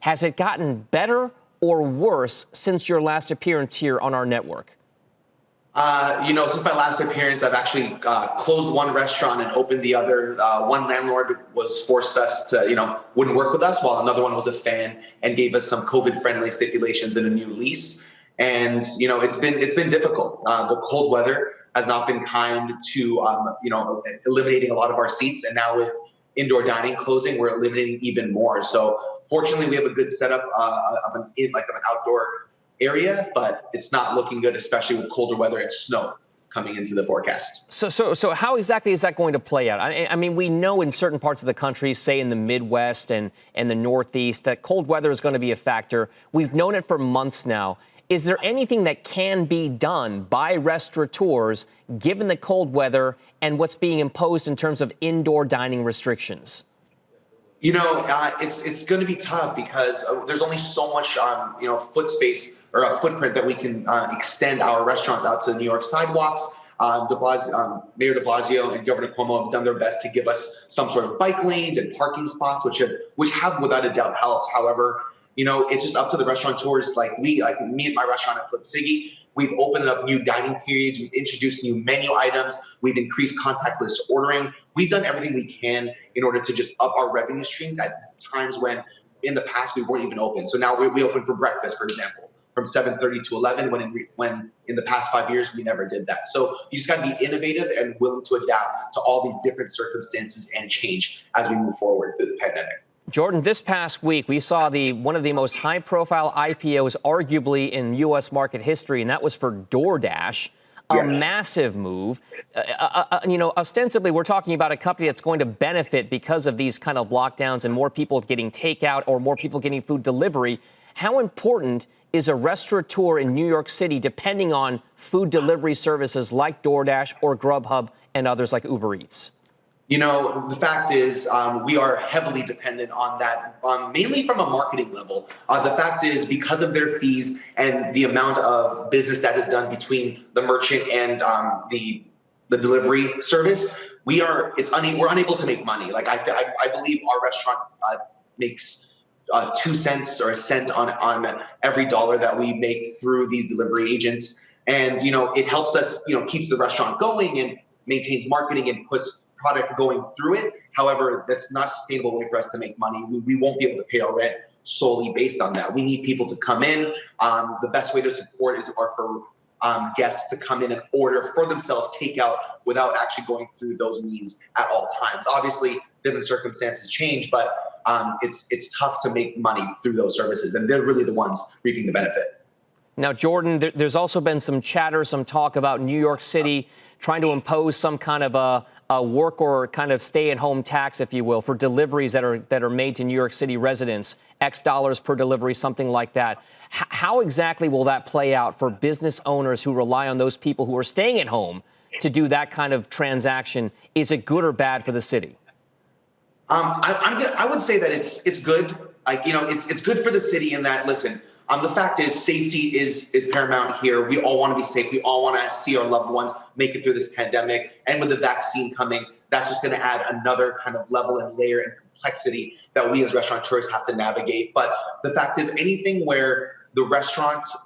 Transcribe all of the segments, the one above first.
Has it gotten better or worse since your last appearance here on our network? Since my last appearance, I've actually closed one restaurant and opened the other. One landlord was forced us to, wouldn't work with us, while another one was a fan and gave us some COVID-friendly stipulations in a new lease. And it's been difficult. The cold weather has not been kind to eliminating a lot of our seats, and now with indoor dining closing, we're eliminating even more. So fortunately, we have a good setup of an outdoor area, but it's not looking good, especially with colder weather and snow coming into the forecast. So how exactly is that going to play out? I mean, we know in certain parts of the country, say in the Midwest and the Northeast, that cold weather is going to be a factor. We've known it for months now. Is there anything that can be done by restaurateurs given the cold weather and what's being imposed in terms of indoor dining restrictions? It's going to be tough because there's only so much, foot space or a footprint that we can extend our restaurants out to New York sidewalks. Mayor de Blasio and Governor Cuomo have done their best to give us some sort of bike lanes and parking spots, which have without a doubt helped. However, it's just up to the restaurateurs like me and my restaurant at Flip Sigi. We've opened up new dining periods. We've introduced new menu items. We've increased contactless ordering. We've done everything we can in order to just up our revenue streams at times when in the past we weren't even open. So now we open for breakfast, for example, from 7:30 to 11, when in the past 5 years we never did that. So you just got to be innovative and willing to adapt to all these different circumstances and change as we move forward through the pandemic. Jordan, this past week, we saw one of the most high-profile IPOs arguably in U.S. market history, and that was for DoorDash. A massive move. Ostensibly, we're talking about a company that's going to benefit because of these kind of lockdowns and more people getting takeout or more people getting food delivery. How important is a restaurateur in New York City depending on food delivery services like DoorDash or Grubhub and others like Uber Eats? The fact is we are heavily dependent on that, mainly from a marketing level. The fact is because of their fees and the amount of business that is done between the merchant and the delivery service, we're unable to make money. Like I believe our restaurant makes 2 cents or a cent on every dollar that we make through these delivery agents. And, it helps us, keeps the restaurant going and maintains marketing and puts product going through it. However, that's not a sustainable way for us to make money. We won't be able to pay our rent solely based on that. We need people to come in. The best way to support are for guests to come in and order for themselves takeout without actually going through those means at all times. Obviously, different circumstances change, but it's tough to make money through those services, and they're really the ones reaping the benefit. Now, Jordan, there's also been some chatter, some talk about New York City trying to impose some kind of a work or kind of stay-at-home tax, if you will, for deliveries that are made to New York City residents, X dollars per delivery, something like that. How exactly will that play out for business owners who rely on those people who are staying at home to do that kind of transaction? Is it good or bad for the city? I would say that it's good. It's good for the city in that, listen, the fact is safety is paramount here. We all want to be safe. We all want to see our loved ones make it through this pandemic. And with the vaccine coming, that's just going to add another kind of level and layer and complexity that we as restaurateurs have to navigate. But the fact is anything where the restaurants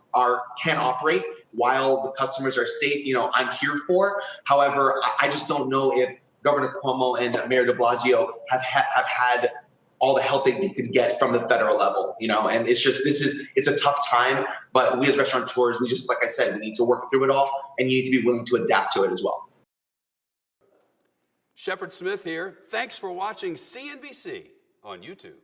can operate while the customers are safe, I'm here for. However, I just don't know if Governor Cuomo and Mayor de Blasio have had all the help they could get from the federal level, and it's a tough time, but we as restaurateurs, like I said, we need to work through it all, and you need to be willing to adapt to it as well. Shepard Smith here. Thanks for watching CNBC on YouTube.